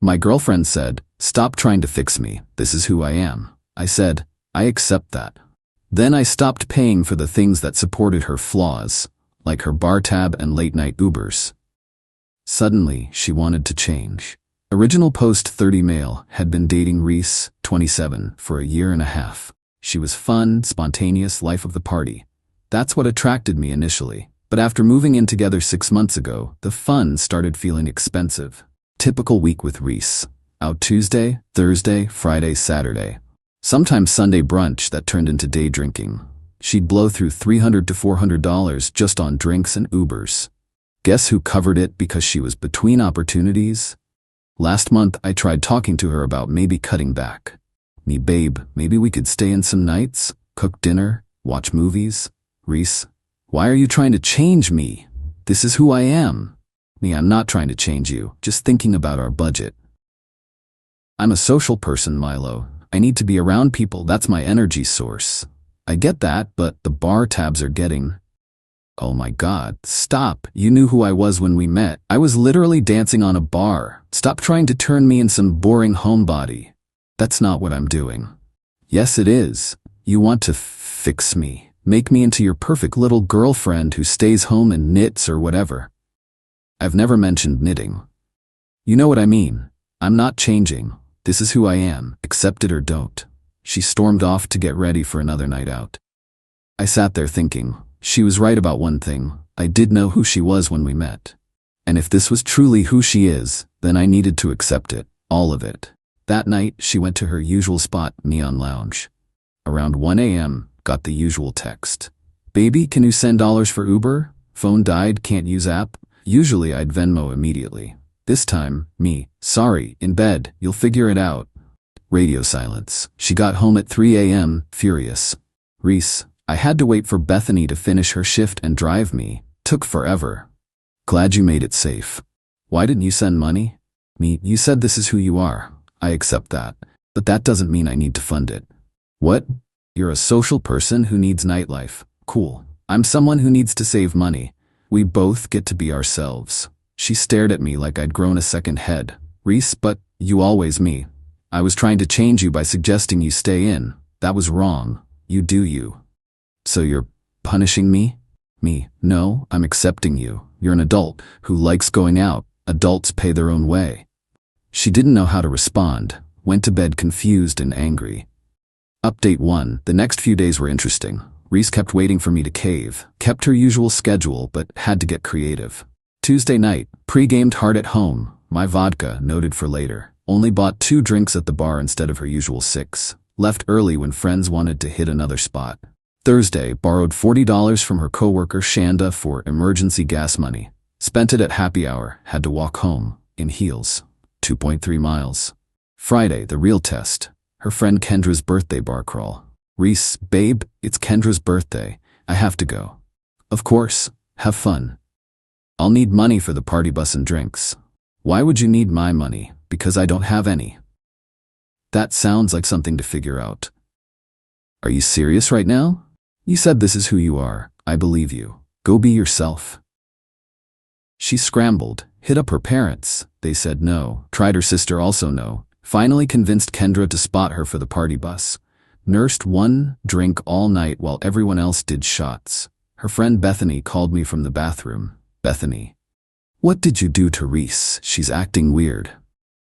My girlfriend said, "Stop trying to fix me. This is who I am." I said, "I accept that." Then I stopped paying for the things that supported her flaws, like her bar tab and late-night Ubers. Suddenly, she wanted to change. Original post 30 male had been dating Reese, 27, for a year and a half. She was fun, spontaneous, life of the party. That's what attracted me initially. But after moving in together 6 months ago, the fun started feeling expensive. Typical week with Reese. Out Tuesday, Thursday, Friday, Saturday. Sometimes Sunday brunch that turned into day drinking. She'd blow through $300 to $400 just on drinks and Ubers. Guess who covered it because she was between opportunities? Last month, I tried talking to her about maybe cutting back. Me, babe, maybe we could stay in some nights, cook dinner, watch movies. Reese, why are you trying to change me? This is who I am. Me, I'm not trying to change you, just thinking about our budget. I'm a social person, Milo. I need to be around people, that's my energy source. I get that, but the bar tabs are getting... Oh my God, stop. You knew who I was when we met. I was literally dancing on a bar. Stop trying to turn me into some boring homebody. That's not what I'm doing. Yes, it is. You want to fix me. Make me into your perfect little girlfriend who stays home and knits or whatever. I've never mentioned knitting. You know what I mean. I'm not changing. This is who I am. Accept it or don't. She stormed off to get ready for another night out. I sat there thinking, she was right about one thing. I did know who she was when we met. And if this was truly who she is, then I needed to accept it, all of it. That night, she went to her usual spot, Neon Lounge. Around 1 a.m., got the usual text. "Baby, can you send dollars for Uber? Phone died, can't use app." Usually I'd Venmo immediately. This time, me, "Sorry, in bed, you'll figure it out." Radio silence. She got home at 3 a.m., furious. "Reese, I had to wait for Bethany to finish her shift and drive me. Took forever. Glad you made it safe. Why didn't you send money?" Me, "You said this is who you are. I accept that. But that doesn't mean I need to fund it." "What? You're a social person who needs nightlife. Cool. I'm someone who needs to save money. We both get to be ourselves." She stared at me like I'd grown a second head. "Reese, but you always me. I was trying to change you by suggesting you stay in. That was wrong. You do you." "So you're punishing me?" Me, "No, I'm accepting you. You're an adult who likes going out. Adults pay their own way." She didn't know how to respond. Went to bed confused and angry. Update 1. The next few days were interesting. Reese kept waiting for me to cave. Kept her usual schedule, but had to get creative. Tuesday night, pre-gamed hard at home. My vodka, noted for later. Only bought 2 drinks at the bar instead of her usual 6. Left early when friends wanted to hit another spot. Thursday, borrowed $40 from her coworker Shanda for emergency gas money. Spent it at happy hour, had to walk home, in heels. 2.3 miles. Friday, the real test. Her friend Kendra's birthday bar crawl. Reese, "Babe, it's Kendra's birthday. I have to go." "Of course. Have fun. I'll need money for the party bus and drinks." "Why would you need my money?" "Because I don't have any." That sounds like something to figure out. Are you serious right now? You said this is who you are. I believe you. Go be yourself. She scrambled, hit up her parents. They said no. Tried her sister, also no. Finally convinced Kendra to spot her for the party bus. Nursed 1 drink all night while everyone else did shots. Her friend Bethany called me from the bathroom. "Bethany, what did you do to Reese? She's acting weird."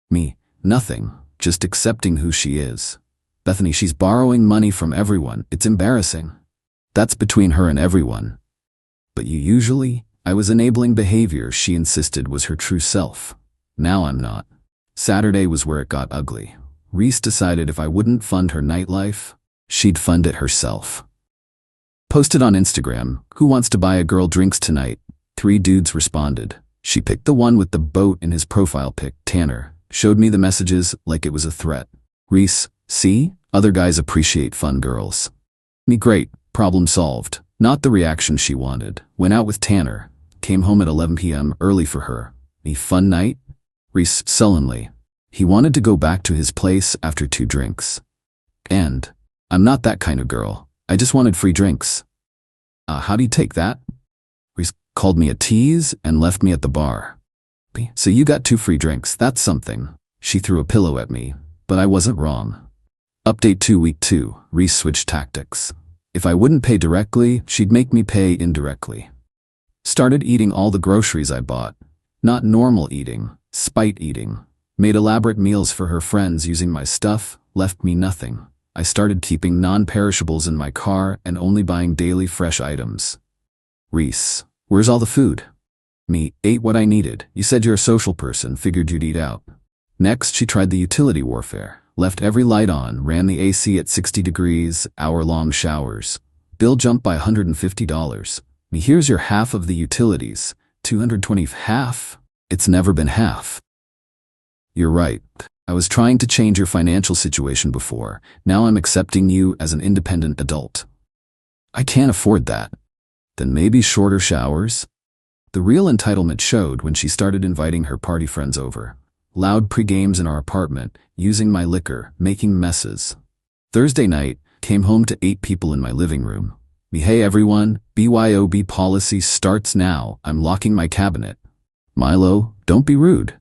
Me, "Nothing. Just accepting who she is." Bethany, "She's borrowing money from everyone. It's embarrassing." "That's between her and everyone." "But you usually..." I was enabling behavior she insisted was her true self. Now I'm not. Saturday was where it got ugly. Reese decided if I wouldn't fund her nightlife, she'd fund it herself. Posted on Instagram, "Who wants to buy a girl drinks tonight?" 3 dudes responded. She picked the one with the boat in his profile pic, Tanner. Showed me the messages like it was a threat. Reese, "See? Other guys appreciate fun girls." Me, "Great. Problem solved." Not the reaction she wanted. Went out with Tanner. Came home at 11 p.m. early for her. Me, "Fun night?" Reese, sullenly. He wanted to go back to his place after 2 drinks. And, "I'm not that kind of girl. I just wanted free drinks." How do you take that? Reese called me a tease and left me at the bar. "So you got 2 free drinks, that's something." She threw a pillow at me, but I wasn't wrong. Update 2 Week 2, Reese switched tactics. If I wouldn't pay directly, she'd make me pay indirectly. Started eating all the groceries I bought. Not normal eating, spite eating. Made elaborate meals for her friends using my stuff, left me nothing. I started keeping non-perishables in my car and only buying daily fresh items. Reese, where's all the food? Me, ate what I needed. You said you're a social person, figured you'd eat out. Next, she tried the utility warfare. Left every light on, ran the AC at 60 degrees, hour-long showers. Bill jumped by $150. Me, here's your half of the utilities. $220 half? It's never been half. You're right. I was trying to change your financial situation before. Now I'm accepting you as an independent adult. I can't afford that. Then maybe shorter showers? The real entitlement showed when she started inviting her party friends over. Loud pre-games in our apartment, using my liquor, making messes. Thursday night, came home to 8 people in my living room. Me, hey everyone, BYOB policy starts now. I'm locking my cabinet. Milo, don't be rude.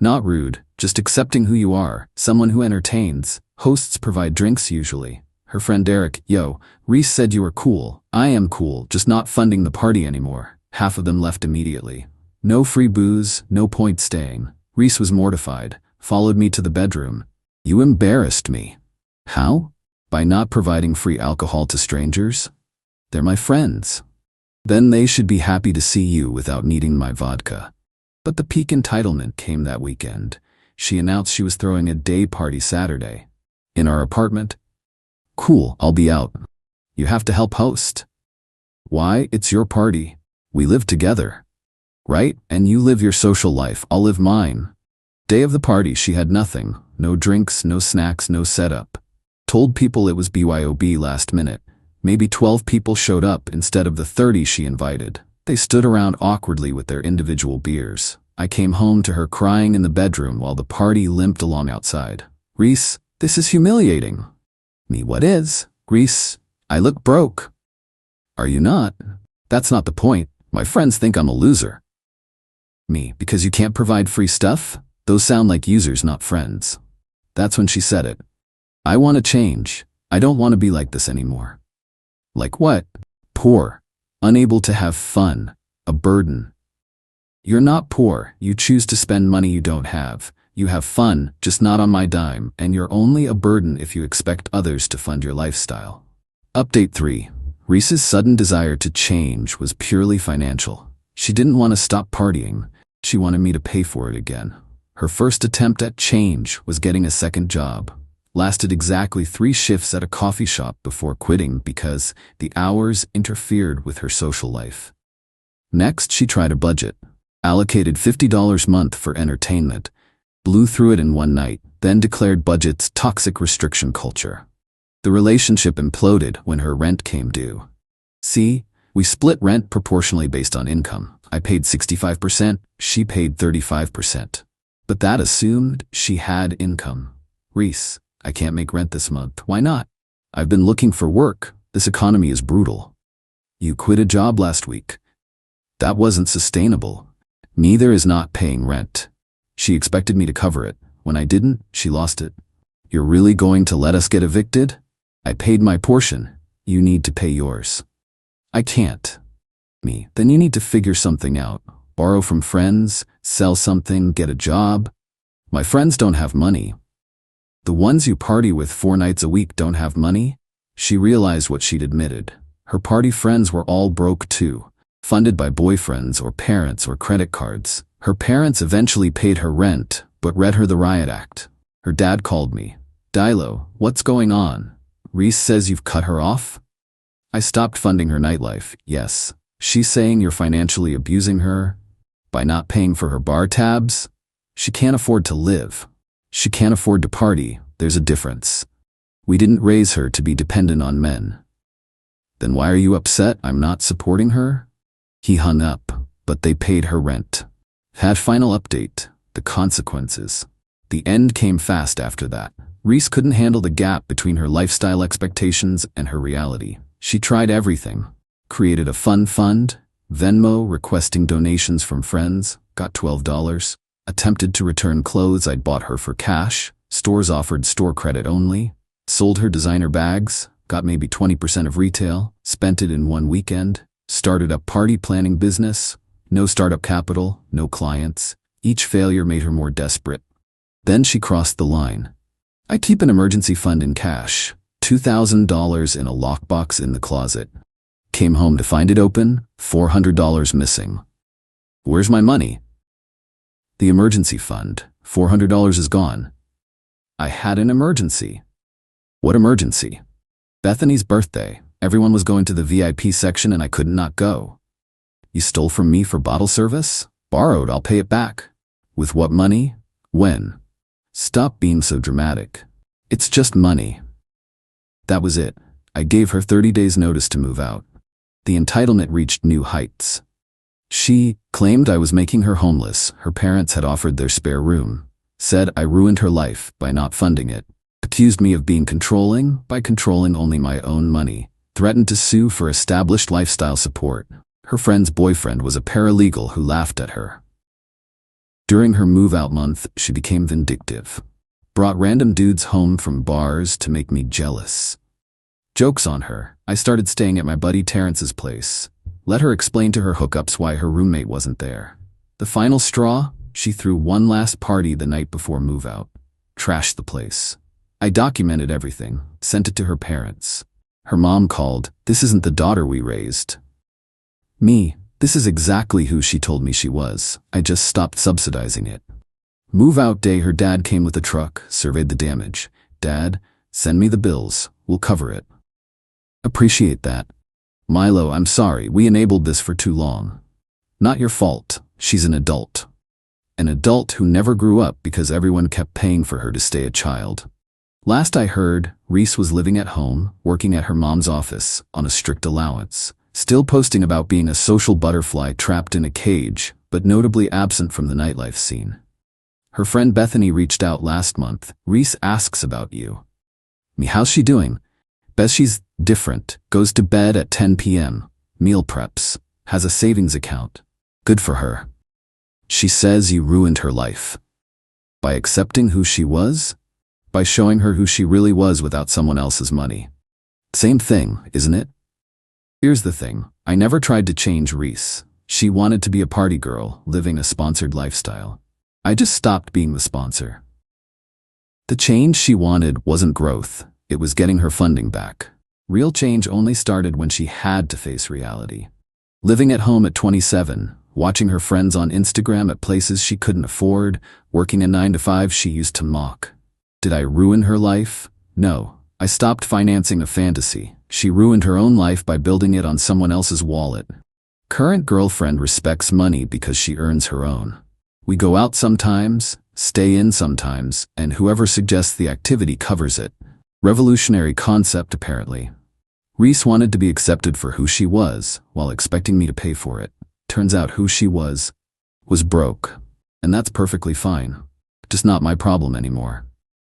Not rude, just accepting who you are, someone who entertains. Hosts provide drinks usually. Her friend Derek, yo, Reese said you were cool. I am cool, just not funding the party anymore. Half of them left immediately. No free booze, no point staying. Reese was mortified, followed me to the bedroom. You embarrassed me. How? By not providing free alcohol to strangers? They're my friends. Then they should be happy to see you without needing my vodka. But the peak entitlement came that weekend. She announced she was throwing a day party Saturday. In our apartment? Cool, I'll be out. You have to help host. Why? It's your party. We live together. Right? And you live your social life, I'll live mine. Day of the party, she had nothing. No drinks, no snacks, no setup. Told people it was BYOB last minute. Maybe 12 people showed up instead of the 30 she invited. They stood around awkwardly with their individual beers. I came home to her crying in the bedroom while the party limped along outside. Reese, this is humiliating. Me, what is? Reese, I look broke. Are you not? That's not the point. My friends think I'm a loser. Me, because you can't provide free stuff? Those sound like users, not friends. That's when she said it. I want to change. I don't want to be like this anymore. Like what? Poor. Unable to have fun. A burden. You're not poor. You choose to spend money you don't have. You have fun, just not on my dime, and you're only a burden if you expect others to fund your lifestyle. Update 3. Reese's sudden desire to change was purely financial. She didn't want to stop partying. She wanted me to pay for it again. Her first attempt at change was getting a second job. Lasted exactly 3 shifts at a coffee shop before quitting because the hours interfered with her social life. Next, she tried a budget. Allocated $50 a month for entertainment. Blew through it in one night, then declared budget's toxic restriction culture. The relationship imploded when her rent came due. See, we split rent proportionally based on income. I paid 65%, she paid 35%. But that assumed she had income. Reese, I can't make rent this month. Why not? I've been looking for work. This economy is brutal. You quit a job last week. That wasn't sustainable. Neither is not paying rent. She expected me to cover it. When I didn't, she lost it. You're really going to let us get evicted? I paid my portion. You need to pay yours. I can't. Me, then you need to figure something out. Borrow from friends, sell something, get a job. My friends don't have money. The ones you party with 4 nights a week don't have money? She realized what she'd admitted. Her party friends were all broke too, funded by boyfriends or parents or credit cards. Her parents eventually paid her rent, but read her the riot act. Her dad called me. Dilo, what's going on? Reese says you've cut her off? I stopped funding her nightlife, yes. She's saying you're financially abusing her by not paying for her bar tabs? She can't afford to live. She can't afford to party. There's a difference. We didn't raise her to be dependent on men. Then why are you upset I'm not supporting her? He hung up, but they paid her rent. Had final update, the consequences. The end came fast after that. Reese couldn't handle the gap between her lifestyle expectations and her reality. She tried everything. Created a fun fund, Venmo requesting donations from friends, got $12. Attempted to return clothes I'd bought her for cash. Stores offered store credit only. Sold her designer bags. Got maybe 20% of retail. Spent it in one weekend. Started a party planning business. No startup capital. No clients. Each failure made her more desperate. Then she crossed the line. I keep an emergency fund in cash. $2,000 in a lockbox in the closet. Came home to find it open. $400 missing. Where's my money? The emergency fund. $400 is gone. I had an emergency. What emergency? Bethany's birthday. Everyone was going to the VIP section and I could not go. You stole from me for bottle service? Borrowed, I'll pay it back. With what money? When? Stop being so dramatic. It's just money. That was it. I gave her 30 days notice to move out. The entitlement reached new heights. She claimed I was making her homeless. Her parents had offered their spare room. Said I ruined her life by not funding it. Accused me of being controlling by controlling only my own money. Threatened to sue for established lifestyle support. Her friend's boyfriend was a paralegal who laughed at her. During her move-out month, she became vindictive. Brought random dudes home from bars to make me jealous. Joke's on her. I started staying at my buddy Terrence's place. Let her explain to her hookups why her roommate wasn't there. The final straw? She threw one last party the night before move-out. Trashed the place. I documented everything, sent it to her parents. Her mom called, "This isn't the daughter we raised." Me, this is exactly who she told me she was. I just stopped subsidizing it. Move-out day, her dad came with a truck, surveyed the damage. "Dad, send me the bills. We'll cover it." Appreciate that. Milo, I'm sorry, we enabled this for too long. Not your fault. She's an adult. An adult who never grew up because everyone kept paying for her to stay a child. Last I heard, Reese was living at home, working at her mom's office, on a strict allowance. Still posting about being a social butterfly trapped in a cage, but notably absent from the nightlife scene. Her friend Bethany reached out last month. "Reese asks about you." Me, how's she doing? Beth, she's different. Goes to bed at 10 p.m. Meal preps. Has a savings account. Good for her. She says you ruined her life. By accepting who she was? By showing her who she really was without someone else's money. Same thing, isn't it? Here's the thing. I never tried to change Reese. She wanted to be a party girl, living a sponsored lifestyle. I just stopped being the sponsor. The change she wanted wasn't growth. It was getting her funding back. Real change only started when she had to face reality. Living at home at 27, watching her friends on Instagram at places she couldn't afford, working a 9-to-5 she used to mock. Did I ruin her life? No. I stopped financing a fantasy. She ruined her own life by building it on someone else's wallet. Current girlfriend respects money because she earns her own. We go out sometimes, stay in sometimes, and whoever suggests the activity covers it. Revolutionary concept, apparently. Reese wanted to be accepted for who she was, while expecting me to pay for it. Turns out who she was broke. And that's perfectly fine. Just not my problem anymore.